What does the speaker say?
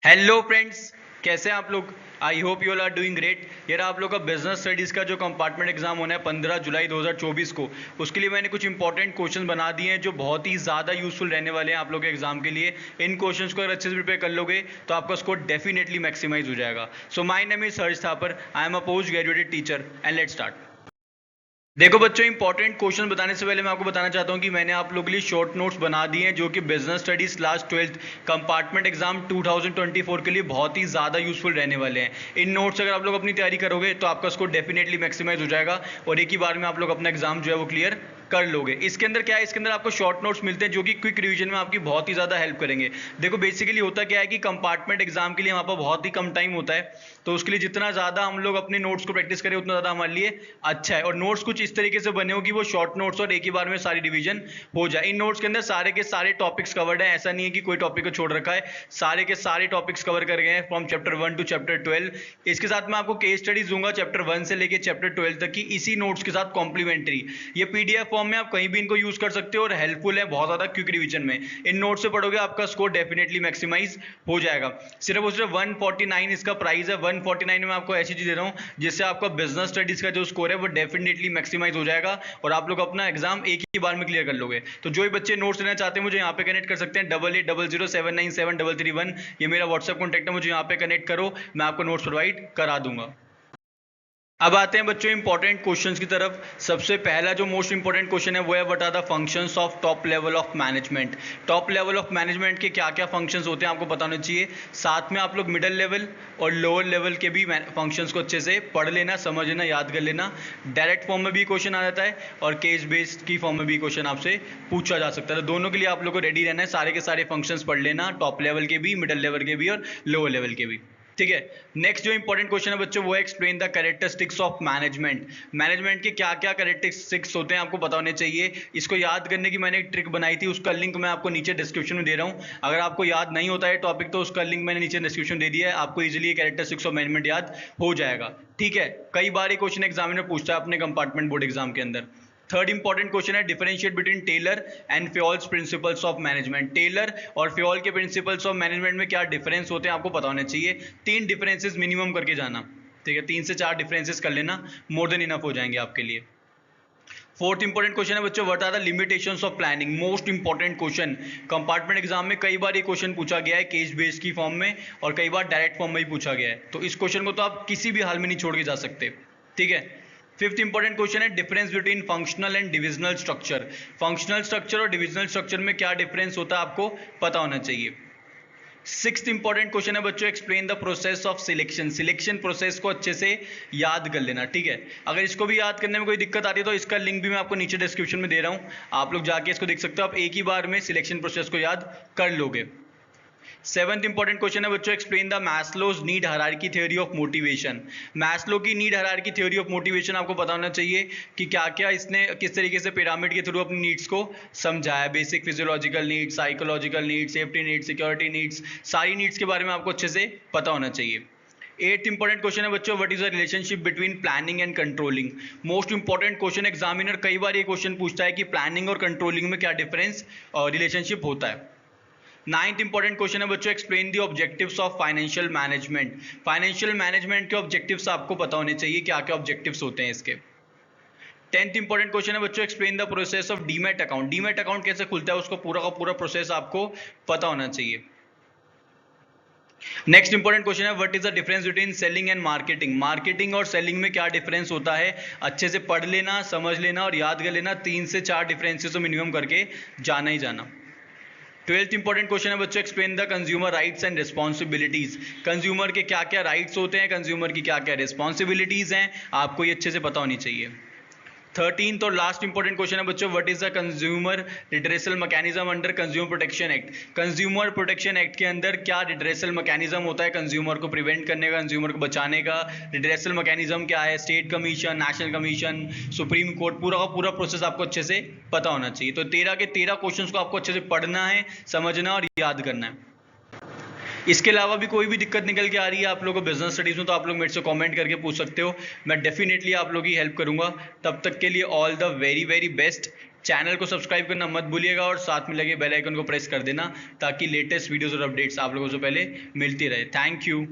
Hello friends, कैसे हैं आप लोग। I hope you all are doing great. यार आप लोग का बिजनेस स्टडीज़ का जो कंपार्टमेंट एग्जाम होना है 15 जुलाई 2024 को, उसके लिए मैंने कुछ इंपॉर्टेंट क्वेश्चन बना दिए हैं जो बहुत ही ज़्यादा यूजफुल रहने वाले हैं आप लोग के एग्जाम के लिए। इन क्वेश्चंस को अगर अच्छे से प्रिपेयर कर लोगे तो आपका स्कोर डेफिनेटली मैक्सिमाइज हो जाएगा। So my name is Harsh Thapar, I am a post graduated teacher and let's start. देखो बच्चों, इंपॉर्टेंट क्वेश्चन बताने से पहले मैं आपको बताना चाहता हूं कि मैंने आप लोगों के लिए शॉर्ट नोट्स बना दिए हैं जो कि business studies class 12th compartment exam 2024 के लिए बहुत ही ज़्यादा यूजफुल रहने वाले हैं। इन नोट्स अगर आप लोग अपनी तैयारी करोगे तो आपका स्कोर डेफिनेटली मैक्सिमाइज हो जाएगा और एक ही बार में आप लोग अपना एग्जाम जो है वो क्लियर कर लोगे। इसके अंदर क्या है, इसके अंदर आपको शॉर्ट नोट्स मिलते हैं जो कि क्विक रिवीजन में आपकी बहुत ही ज़्यादा हेल्प करेंगे। देखो बेसिकली होता क्या है कि कंपार्टमेंट एग्जाम के लिए हमारे पास बहुत ही कम टाइम होता है, तो उसके लिए जितना ज़्यादा हम लोग अपने नोट्स को प्रैक्टिस करें उतना ज़्यादा हमारे लिए अच्छा है। और नोट्स कुछ इस तरीके से बने हो कि वो शॉर्ट नोट्स और एक ही बार में सारी रिवीजन हो जाए। इन नोट्स के अंदर सारे के सारे टॉपिक्स कवर्ड है, ऐसा नहीं है कि कोई टॉपिक को छोड़ रखा है, सारे के सारे टॉपिक्स कवर कर गए हैं फ्रॉम चैप्टर 1 टू चैप्टर 12। इसके साथ मैं आपको केस स्टडीज दूंगा चैप्टर 1 से लेकर चैप्टर 12 तक की, इसी नोट्स के साथ कॉम्प्लीमेंट्री। ये पीडीएफ फॉर्म में आप कहीं भी इनको यूज कर सकते हो और हेल्पफुल है बहुत ज्यादा क्विक रिवीजन में। इन नोट्स से पढ़ोगे आपका स्कोर डेफिनेटली मैक्सिमाइज हो जाएगा। सिर्फ और सिर्फ 149 इसका प्राइस है। 149 में आपको ऐसी चीज दे रहा हूं जिससे आपका बिजनेस स्टडीज का जो स्कोर है वो डेफिनेटली मैक्सिमाइज हो जाएगा और आप लोग अपना एग्जाम एक ही बार में क्लियर कर लोगे। तो जो भी बच्चे नोट्स लेना चाहते हैं मुझे यहाँ पे कनेक्ट कर सकते हैं 8800797331। ये मेरा व्हाट्सएप कॉन्टैक्ट है, मुझे यहाँ पे कनेक्ट करो, मैं आपको नोट्स प्रोवाइड करा दूंगा। अब आते हैं बच्चों इंपॉर्टेंट क्वेश्चंस की तरफ। सबसे पहला जो मोस्ट इंपॉर्टेंट क्वेश्चन है वो है what are the functions of top level of management. Top level of management के क्या क्या फंक्शंस होते हैं आपको पता होना चाहिए। साथ में आप लोग मिडिल लेवल और लोअर लेवल के भी फंक्शंस को अच्छे से पढ़ लेना, समझ लेना, याद कर लेना। डायरेक्ट फॉर्म में भी क्वेश्चन आ जाता है और केस बेस्ड की फॉर्म में भी क्वेश्चन आपसे पूछा जा सकता है। तो दोनों के लिए आप लोग को रेडी रहना है, सारे के सारे फंक्शंस पढ़ लेना, टॉप लेवल के भी, मिडिल लेवल के भी और लोअर लेवल के भी। ठीक है। नेक्स्ट जो इंपॉर्टेंट क्वेश्चन है बच्चों वो है explain the characteristics of management. Management के क्या क्या कैरेक्टरिस्टिक्स होते हैं आपको पता होने चाहिए। इसको याद करने की मैंने एक ट्रिक बनाई थी, उसका लिंक मैं आपको नीचे डिस्क्रिप्शन में दे रहा हूं। अगर आपको याद नहीं होता है टॉपिक तो उसका लिंक मैंने नीचे डिस्क्रिप्शन दे दिया है, आपको इजीली कैरेक्टरिस्टिक्स ऑफ मैनेजमेंट याद हो जाएगा। ठीक है। कई बार ये क्वेश्चन एग्जामिनर पूछता है अपने कंपार्टमेंट बोर्ड एग्जाम के अंदर। थर्ड इंपॉर्टेंट क्वेश्चन है differentiate between Taylor and Fayol's principles of management. Taylor और फ्योल के प्रिंसिपल्स ऑफ मैनेजमेंट में क्या डिफरेंस होते हैं आपको पता होना चाहिए। 3 डिफरेंसेस मिनिमम करके जाना। ठीक है, 3 से 4 डिफरेंसेस कर लेना, मोर देन इनफ हो जाएंगे आपके लिए। फोर्थ इंपॉर्टेंट क्वेश्चन है बच्चों what are the limitations of planning. Most important question, compartment exam में कई बार ये क्वेश्चन पूछा गया है केस बेस्ड की फॉर्म में और कई बार डायरेक्ट फॉर्म में भी पूछा गया है, तो इस क्वेश्चन को तो आप किसी भी हाल में नहीं छोड़ के जा सकते। ठीक है। फिफ्थ इंपॉर्टेंट क्वेश्चन है difference between functional and divisional structure. Functional structure और डिविजनल स्ट्रक्चर में क्या डिफरेंस होता है आपको पता होना चाहिए। सिक्स्थ इंपॉर्टेंट क्वेश्चन है बच्चों explain the process of selection. Selection process को अच्छे से याद कर लेना। ठीक है। अगर इसको भी याद करने में कोई दिक्कत आती है तो इसका लिंक भी मैं आपको नीचे डिस्क्रिप्शन में दे रहा हूं, आप लोग जाके इसको देख सकते हो, आप एक ही बार में सिलेक्शन प्रोसेस को याद कर लोगे। सेवंथ इंपॉर्टेंट क्वेश्चन है बच्चों explain the Maslow's need hierarchy theory of motivation. Maslow की need hierarchy theory of motivation आपको पता होना चाहिए कि क्या क्या इसने किस तरीके से पिरामिड के थ्रू अपनी नीड्स को समझाया। Basic physiological needs, psychological needs, safety needs, security needs, सारी नीड्स के बारे में आपको अच्छे से पता होना चाहिए। एट्थ इंपॉर्टेंट क्वेश्चन है बच्चों what is the relationship between planning and controlling. Most important question, examiner कई बार ये क्वेश्चन पूछता है कि प्लानिंग और कंट्रोलिंग में क्या डिफरेंस और रिलेशनशिप होता है। नाइन्थ इंपॉर्टेंट क्वेश्चन है बच्चों explain the objectives of financial management. Financial management के ऑब्जेक्टिव्स आपको पता होने चाहिए, क्या क्या ऑब्जेक्टिव्स होते हैं इसके। टेंथ इंपॉर्टेंट क्वेश्चन है बच्चों explain the process of demat account. Demat account कैसे खुलता है उसको पूरा का पूरा प्रोसेस आपको पता होना चाहिए। नेक्स्ट इंपॉर्टेंट क्वेश्चन है what is the difference between selling and marketing. Marketing और सेलिंग में क्या डिफरेंस होता है, अच्छे से पढ़ लेना, समझ लेना और याद कर लेना। 3 से 4 डिफरेंसेस तो मिनिमम करके जाना ही जाना। ट्वेल्थ इंपॉर्टेंट क्वेश्चन है बच्चों explain the consumer rights and responsibilities. Consumer के क्या क्या राइट्स होते हैं, कंज्यूमर की क्या क्या रिस्पॉन्सिबिलिटीज हैं, आपको ये अच्छे से पता होनी चाहिए। 13th और लास्ट इंपॉर्टेंट क्वेश्चन है बच्चों what is the consumer redressal mechanism under consumer protection act. Consumer protection act के अंदर क्या रिड्रेसल मैकेनिज्म होता है कंज्यूमर को प्रिवेंट करने का, कंज्यूमर को बचाने का। रिड्रेसल मैकेनिज्म क्या है, state commission, national commission, supreme court, पूरा का पूरा प्रोसेस आपको अच्छे से पता होना चाहिए। तो 13 के 13 क्वेश्चंस को आपको अच्छे से पढ़ना है, समझना और याद करना है। इसके अलावा भी कोई भी दिक्कत निकल के आ रही है आप लोगों को बिजनेस स्टडीज में तो आप लोग मेरे से कमेंट करके पूछ सकते हो, मैं डेफिनेटली आप लोगों की हेल्प करूंगा। तब तक के लिए all the very very best. Channel को सब्सक्राइब करना मत भूलिएगा और साथ में लगे बेल आइकन को प्रेस कर देना ताकि लेटेस्ट वीडियोस और अपडेट्स आप लोगों से पहले मिलती रहे। Thank you.